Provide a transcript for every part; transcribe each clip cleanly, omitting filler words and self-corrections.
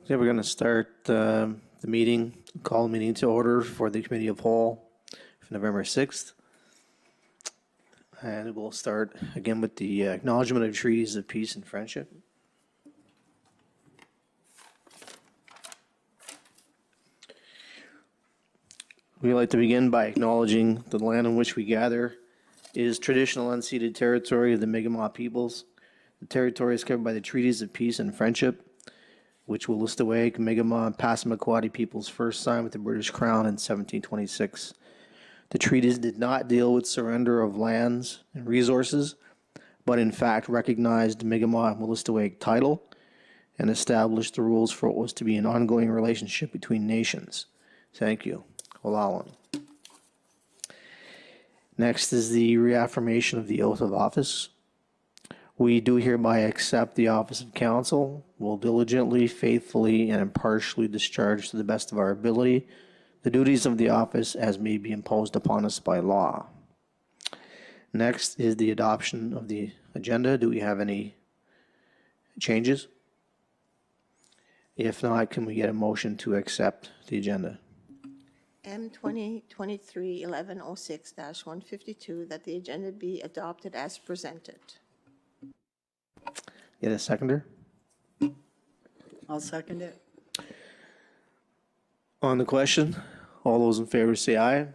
Okay, we're going to start the meeting, call the meeting to order for the Committee of Whole for November 6th. And we'll start again with the acknowledgement of treaties of peace and friendship. We'd like to begin by acknowledging the land on which we gather is traditional unceded territory of the Mi'kmaq peoples. The territory is covered by the treaties of peace and friendship, which Wolastoqiyik, Mi'kmaq, and Passamaquoddy peoples first signed with the British Crown in 1726. The treaties did not deal with surrender of lands and resources, but in fact recognized Mi'kmaq and Wolastoqiyik title and established the rules for what was to be an ongoing relationship between nations. Thank you. Olawan. Next is the reaffirmation of the oath of office. We do hereby accept the office of council, will diligently, faithfully, and impartially discharge to the best of our ability the duties of the office as may be imposed upon us by law. Next is the adoption of the agenda. Do we have any changes? If not, can we get a motion to accept the agenda? M 2023-1106-152 that the agenda be adopted as presented. Get a seconder? I'll second it. On the question, all those in favor say aye.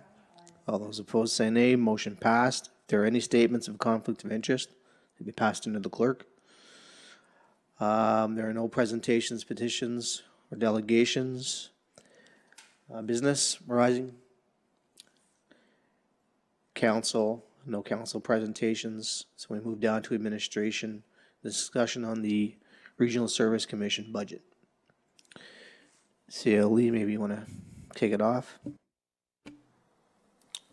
All those opposed say nay. Motion passed. If there are any statements of conflict of interest, they'll be passed into the clerk. There are no presentations, petitions, or delegations. Business arising. Council, no council presentations. So we move down to administration. Discussion on the Regional Service Commission budget. CLE, maybe you want to take it off?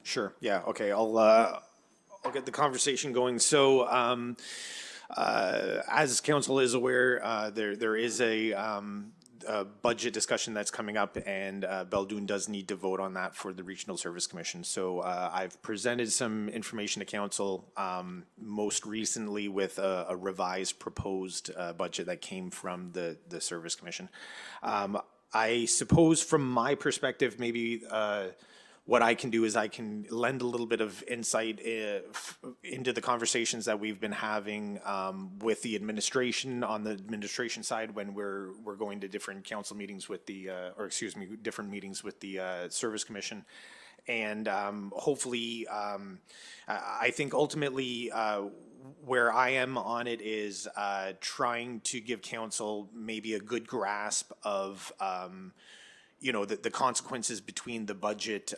Sure. Yeah. Okay. I'll get the conversation going. So, as council is aware, there is a budget discussion that's coming up, and Beldoon does need to vote on that for the Regional Service Commission. So I've presented some information to council, most recently with a revised proposed budget that came from the Service Commission. I suppose from my perspective, maybe what I can do is I can lend a little bit of insight into the conversations that we've been having with the administration on the administration side when we're going to different council meetings with the, different meetings with the Service Commission. And hopefully, I think ultimately where I am on it is trying to give council maybe a good grasp of the consequences between the budget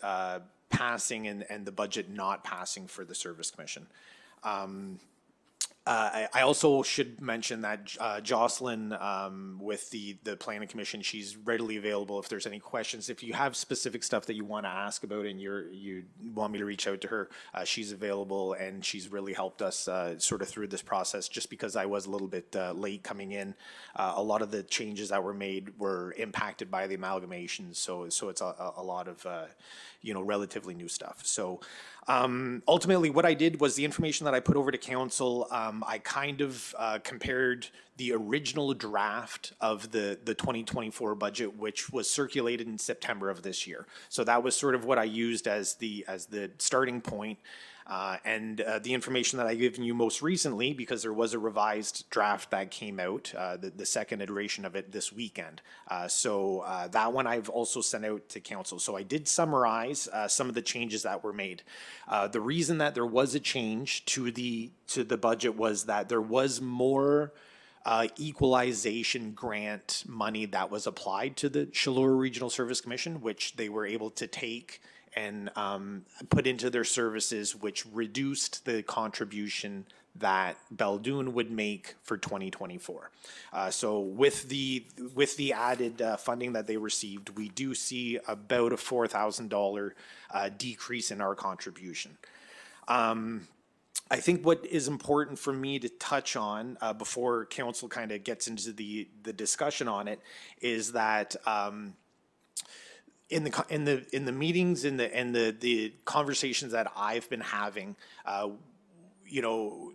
passing and the budget not passing for the Service Commission. I also should mention that Jocelyn with the Planning Commission, she's readily available if there's any questions. If you have specific stuff that you want to ask about and you want me to reach out to her, she's available, and she's really helped us sort of through this process. Just because I was a little bit late coming in, a lot of the changes that were made were impacted by the amalgamations, so it's a lot of relatively new stuff. So ultimately what I did was the information that I put over to council, I kind of compared the original draft of the 2024 budget, which was circulated in September of this year. So that was sort of what I used as the starting point. And the information that I've given you most recently, because there was a revised draft that came out, the second iteration of it this weekend. So that one I've also sent out to council. So I did summarize some of the changes that were made. The reason that there was a change to the budget was that there was more equalization grant money that was applied to the Shallura Regional Service Commission, which they were able to take and put into their services, which reduced the contribution that Beldoon would make for 2024. So with the added funding that they received, we do see about a $4,000 decrease in our contribution. I think what is important for me to touch on before council kind of gets into the discussion on it is that in the meetings and the conversations that I've been having, you know,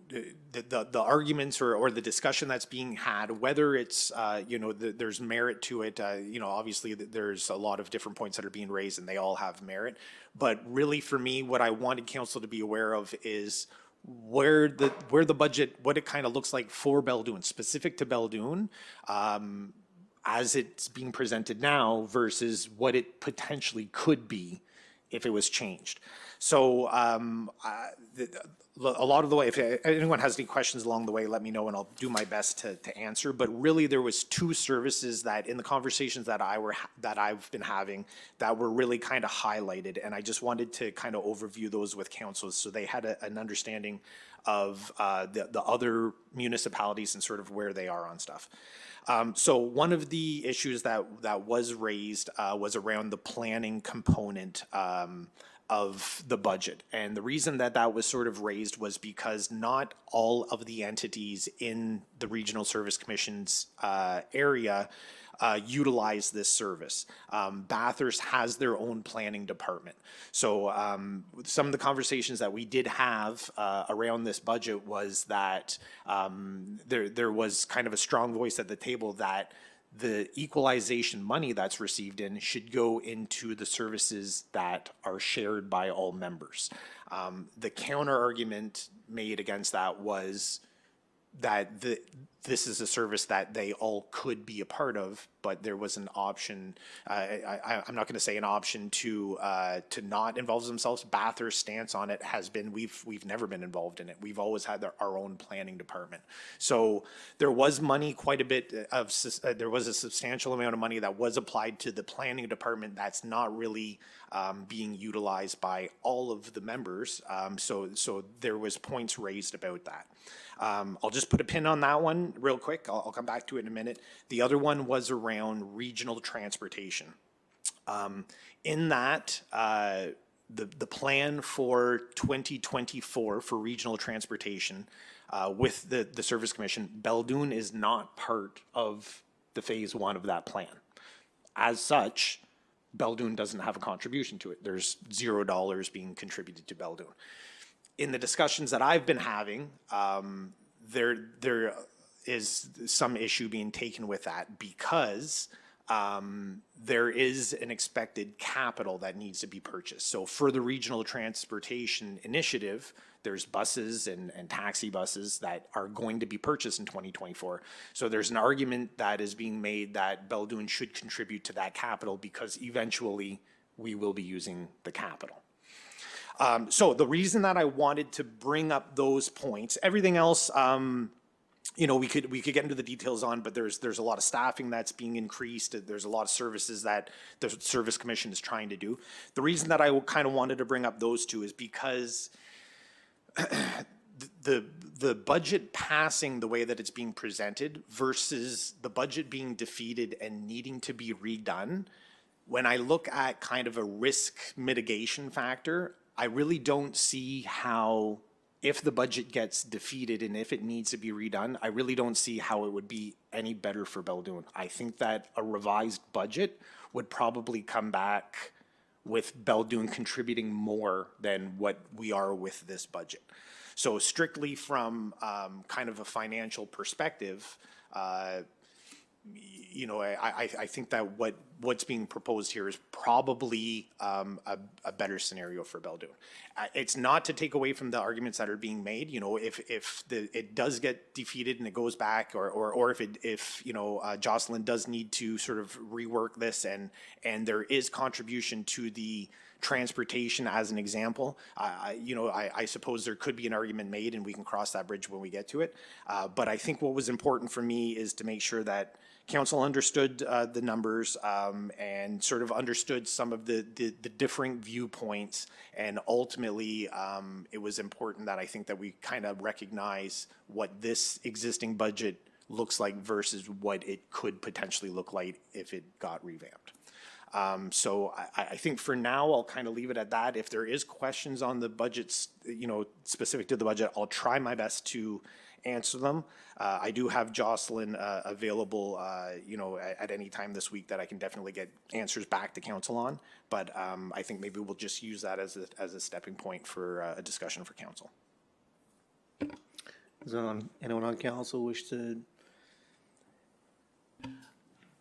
the arguments or the discussion that's being had, whether it's, you know, there's merit to it, you know, obviously there's a lot of different points that are being raised and they all have merit. But really for me, what I wanted council to be aware of is where the budget, what it kind of looks like for Beldoon, specific to Beldoon, as it's being presented now versus what it potentially could be if it was changed. So a lot of the way, if anyone has any questions along the way, let me know and I'll do my best to answer. But really, there was two services that in the conversations that I've been having that were really kind of highlighted, and I just wanted to kind of overview those with council so they had an understanding of the other municipalities and sort of where they are on stuff. So one of the issues that was raised was around the planning component of the budget. And the reason that was sort of raised was because not all of the entities in the Regional Service Commission's area utilize this service. Bathurst has their own planning department. So some of the conversations that we did have around this budget was that there was kind of a strong voice at the table that the equalization money that's received in should go into the services that are shared by all members. The counter argument made against that was that this is a service that they all could be a part of, but there was an option. I'm not going to say an option to not involve themselves. Bathurst's stance on it has been we've never been involved in it. We've always had our own planning department. So there was money, quite a bit of there was a substantial amount of money that was applied to the planning department that's not really being utilized by all of the members. So there was points raised about that. I'll just put a pin on that one real quick. I'll come back to it in a minute. The other one was around regional transportation. In that, the plan for 2024 for regional transportation with the Service Commission, Beldoon is not part of the phase one of that plan. As such, Beldoon doesn't have a contribution to it. There's $0 being contributed to Beldoon. In the discussions that I've been having, there is some issue being taken with that because there is an expected capital that needs to be purchased. So for the regional transportation initiative, there's buses and taxi buses that are going to be purchased in 2024. So there's an argument that is being made that Beldoon should contribute to that capital because eventually we will be using the capital. So the reason that I wanted to bring up those points, everything else, you know, we could get into the details on, but there's a lot of staffing that's being increased. There's a lot of services that the Service Commission is trying to do. The reason that I kind of wanted to bring up those two is because the budget passing the way that it's being presented versus the budget being defeated and needing to be redone. When I look at kind of a risk mitigation factor, I really don't see how, if the budget gets defeated and if it needs to be redone, I really don't see how it would be any better for Beldoon. I think that a revised budget would probably come back with Beldoon contributing more than what we are with this budget. So strictly from kind of a financial perspective, you know, I think that what's being proposed here is probably a better scenario for Beldoon. It's not to take away from the arguments that are being made. You know, if it does get defeated and it goes back, or if you know Jocelyn does need to sort of rework this, and there is contribution to the transportation as an example, you know, I suppose there could be an argument made, and we can cross that bridge when we get to it. But I think what was important for me is to make sure that council understood the numbers and sort of understood some of the differing viewpoints, and ultimately it was important that I think that we kind of recognize what this existing budget looks like versus what it could potentially look like if it got revamped. So I think for now, I'll kind of leave it at that. If there is questions on the budgets, you know, specific to the budget, I'll try my best to answer them. I do have Jocelyn available, you know, at any time this week that I can definitely get answers back to council on. But I think maybe we'll just use that as a stepping point for a discussion for council. Is anyone on council wish to?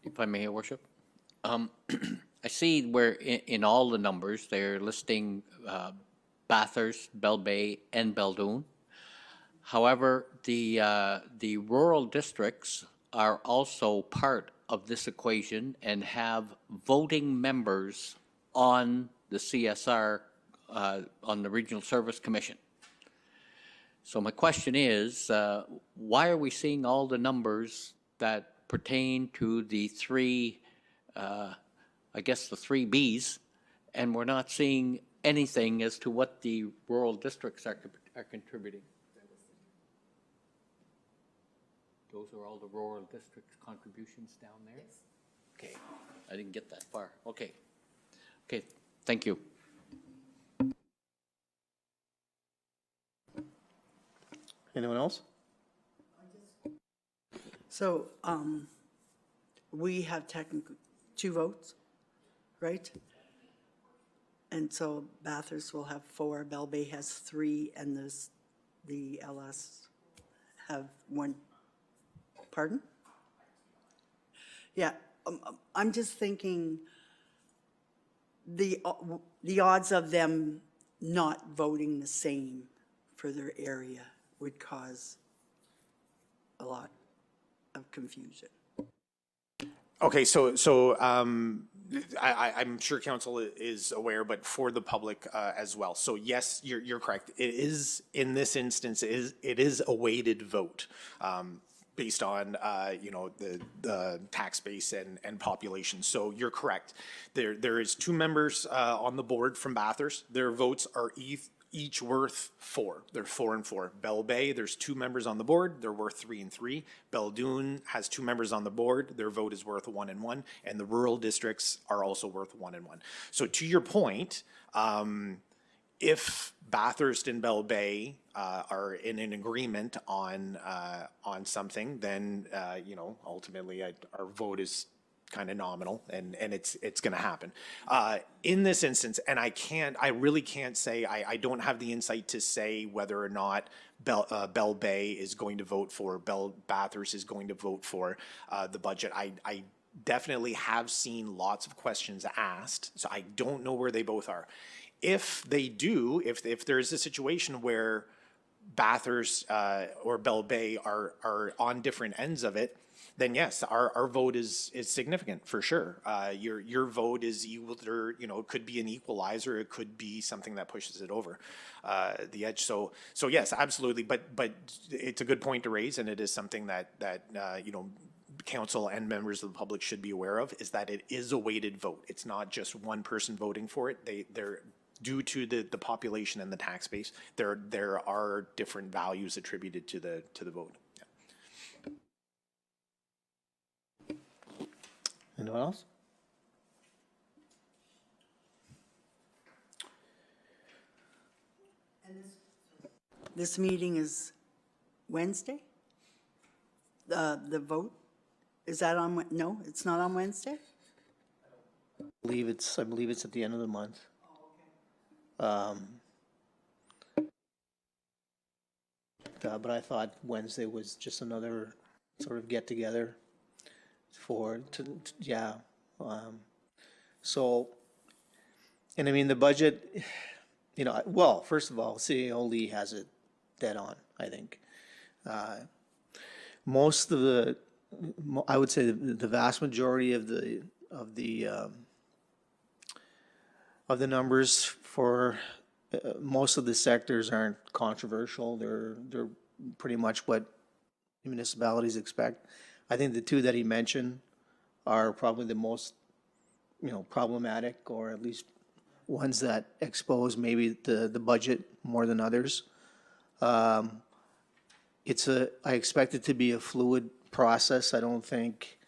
If I may, Your Worship. I see where in all the numbers, they're listing Bathurst, Bell Bay, and Beldoon. However, the rural districts are also part of this equation and have voting members on the CSR, on the Regional Service Commission. So my question is, why are we seeing all the numbers that pertain to the three, I guess the three Bs, and we're not seeing anything as to what the rural districts are contributing? Those are all the rural districts contributions down there? Okay, I didn't get that far. Okay. Okay, thank you. Anyone else? So, we have technically 2 votes, right? And so Bathurst will have 4, Bell Bay has 3, and the LS have 1. Pardon? Yeah, I'm just thinking the odds of them not voting the same for their area would cause a lot of confusion. Okay, I'm sure council is aware, but for the public as well. So yes, you're correct. It is, in this instance, it is a weighted vote based on, the tax base and population. So you're correct. There is 2 members on the board from Bathurst. Their votes are each worth 4. They're 4 and 4. Bell Bay, there's 2 members on the board. They're worth 3 and 3. Beldoon has 2 members on the board. Their vote is worth 1 and 1. And the rural districts are also worth 1 and 1. So to your point, if Bathurst and Bell Bay are in an agreement on something, then ultimately our vote is kind of nominal, and it's going to happen. In this instance, and I really can't say, I don't have the insight to say whether or not Bell Bay is going to vote for, Bathurst is going to vote for the budget. I definitely have seen lots of questions asked, so I don't know where they both are. If they do, if there is a situation where Bathurst or Bell Bay are on different ends of it, then yes, our vote is significant for sure. Your vote is either, it could be an equalizer, it could be something that pushes it over the edge. So yes, absolutely. But it's a good point to raise, and it is something that council and members of the public should be aware of, is that it is a weighted vote. It's not just one person voting for it. They're due to the population and the tax base, there are different values attributed to the vote. Yeah. Anyone else? This meeting is Wednesday? The vote? Is that on, no, it's not on Wednesday? I believe it's at the end of the month. But I thought Wednesday was just another sort of get together yeah. So, and I mean, the budget, well, first of all, CEO Lee has it dead on, I think. Most of I would say the vast majority of the numbers for most of the sectors aren't controversial. They're pretty much what municipalities expect. I think the 2 that he mentioned are probably the most, problematic, or at least ones that expose maybe the budget more than others. I expect it to be a fluid process. I don't think,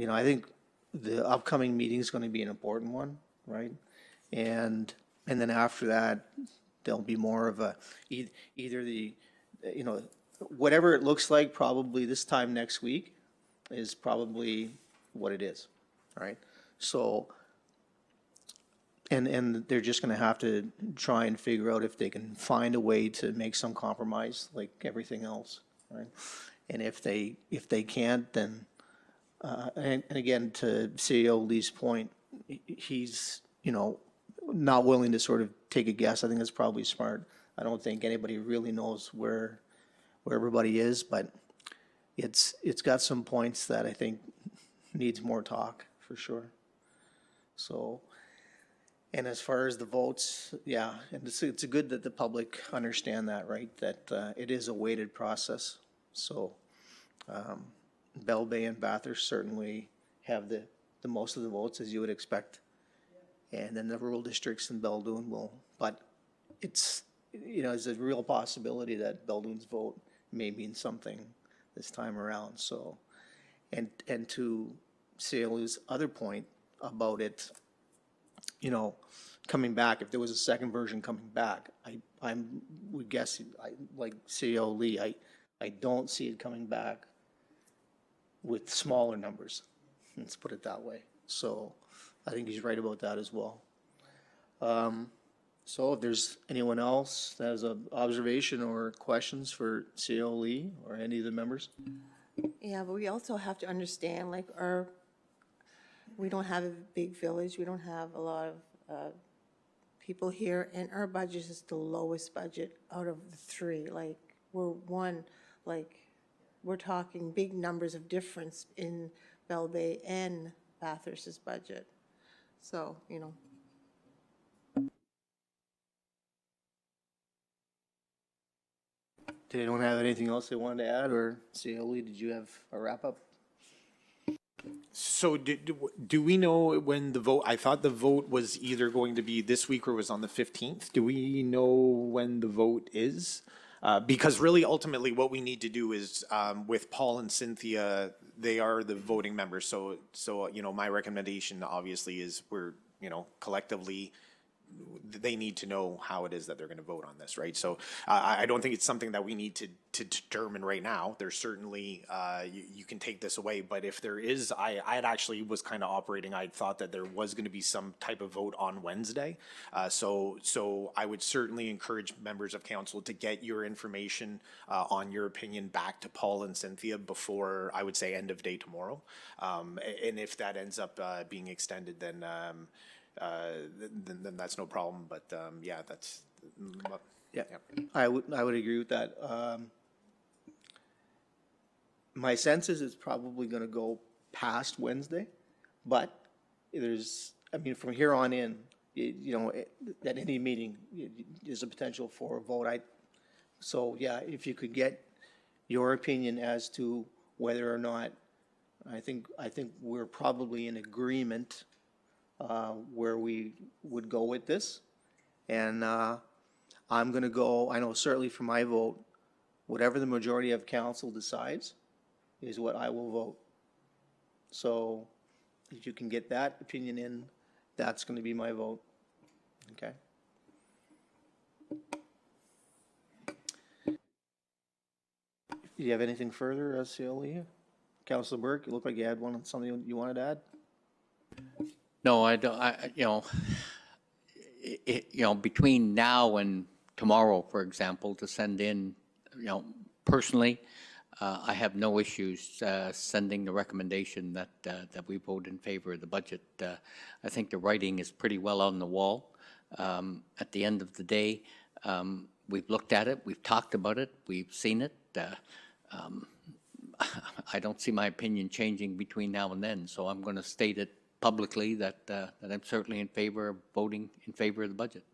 I think the upcoming meeting is going to be an important one, right? And then after that, there'll be more of either whatever it looks like probably this time next week is probably what it is, right? So, and they're just gonna have to try and figure out if they can find a way to make some compromise, like everything else, right? And if they can't, then, and again, to CEO Lee's point, he's, you know, not willing to sort of take a guess. I think that's probably smart. I don't think anybody really knows where everybody is, but it's got some points that I think needs more talk, for sure. So, and as far as the votes, yeah, and it's good that the public understand that, right? That it is a weighted process. So Bell Bay and Bathurst certainly have the most of the votes, as you would expect. And then the rural districts in Beldoon will, but it's, you know, it's a real possibility that Beldoon's vote may mean something this time around, so. And to Sally's other point about it, you know, coming back, if there was a second version coming back, I would guess, like CEO Lee, I don't see it coming back with smaller numbers, let's put it that way. So I think he's right about that as well. So if there's anyone else that has an observation or questions for CEO Lee or any of the members? Yeah, but we also have to understand, like, we don't have a big village, we don't have a lot of people here, and our budget is the lowest budget out of the three. Like, we're talking big numbers of difference in Bell Bay and Bathurst's budget. So, you know. Did anyone have anything else they wanted to add, or CEO Lee, did you have a wrap-up? So do we know when the vote, I thought the vote was either going to be this week or was on the 15th. Do we know when the vote is? Because really ultimately what we need to do is with Paul and Cynthia, they are the voting members. So, you know, my recommendation obviously is we're, you know, collectively, they need to know how it is that they're going to vote on this, right? So I don't think it's something that we need to determine right now. There's certainly, you can take this away, but if there is, I had actually was kind of operating, I thought that there was going to be some type of vote on Wednesday. So I would certainly encourage members of council to get your information on your opinion back to Paul and Cynthia before, I would say, end of day tomorrow. And if that ends up being extended, then that's no problem. But yeah, that's Yeah, I would agree with that. My sense is it's probably going to go past Wednesday, but there's, I mean, from here on in, you know, at any meeting, there's a potential for a vote. So yeah, if you could get your opinion as to whether or not, I think we're probably in agreement where we would go with this. And I'm going to go, I know certainly for my vote, whatever the majority of council decides is what I will vote. So if you can get that opinion in, that's going to be my vote. Okay? Do you have anything further, SCLE? Councilor Burke, you look like you had something you wanted to add? No, I don't, you know, between now and tomorrow, for example, to send in, you know, personally, I have no issues sending the recommendation that we vote in favor of the budget. I think the writing is pretty well on the wall. At the end of the day, we've looked at it, we've talked about it, we've seen it. I don't see my opinion changing between now and then, so I'm going to state it publicly that I'm certainly in favor of voting in favor of the budget.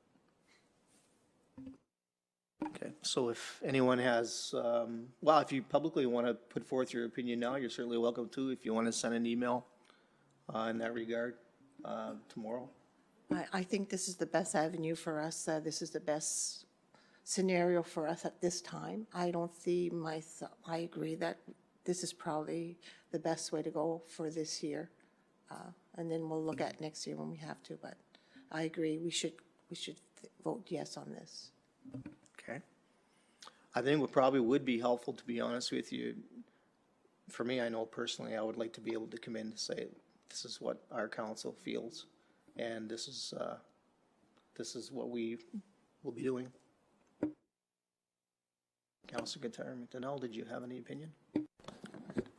Okay, so if anyone has, well, if you publicly want to put forth your opinion now, you're certainly welcome to. If you want to send an email in that regard tomorrow. I think this is the best avenue for us. This is the best scenario for us at this time. I don't see I agree that this is probably the best way to go for this year. And then we'll look at next year when we have to, but I agree, we should vote yes on this. Okay. I think what probably would be helpful, to be honest with you, for me, I know personally, I would like to be able to come in and say, this is what our council feels, and this is this is what we will be doing. Councilor Guitar McDonnell, did you have any opinion?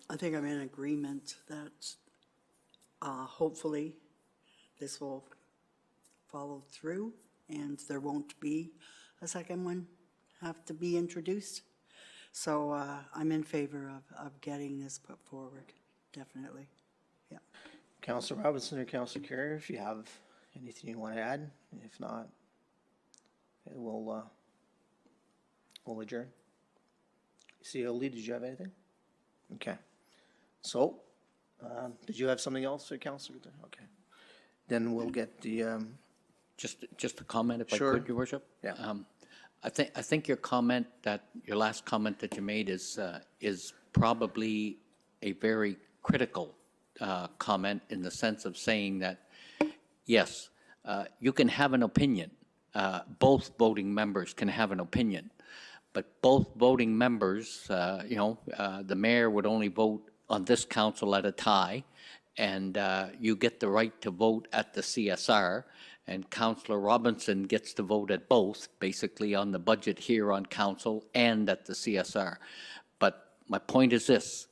I think I'm in agreement that hopefully this will follow through and there won't be a second one have to be introduced. So I'm in favor of getting this put forward, definitely. Yeah. Councilor Robinson or Councilor Carrier, if you have anything you want to add. If not, we'll adjourn. CLD, did you have anything? Okay. So, did you have something else, Councilor? Okay. Then we'll get the, Just a comment, if I Sure. could, Your Worship? Yeah. I think your comment your last comment that you made is probably a very critical comment in the sense of saying that, yes, you can have an opinion. Both voting members can have an opinion. But both voting members, the mayor would only vote on this council at a tie, and you get the right to vote at the CSR, and Councillor Robinson gets to vote at both, basically on the budget here on council and at the CSR. But my point is this,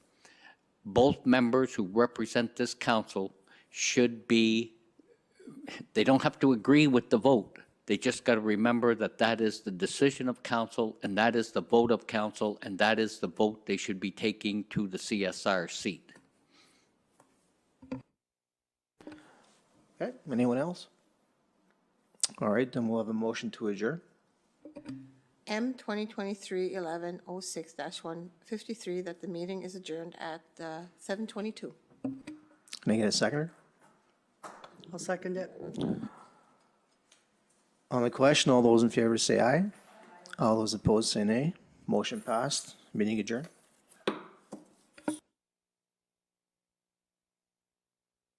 both members who represent this council should be, they don't have to agree with the vote. They just got to remember that that is the decision of council, and that is the vote of council, and that is the vote they should be taking to the CSR seat. okay, anyone else? All right, then we'll have a motion to adjourn. M 2023-1106-153, that the meeting is adjourned at 7:22. Can I get a seconder? I'll second it. On the question, all those in favor say aye. All those opposed say nay. Motion passed. Meeting adjourned.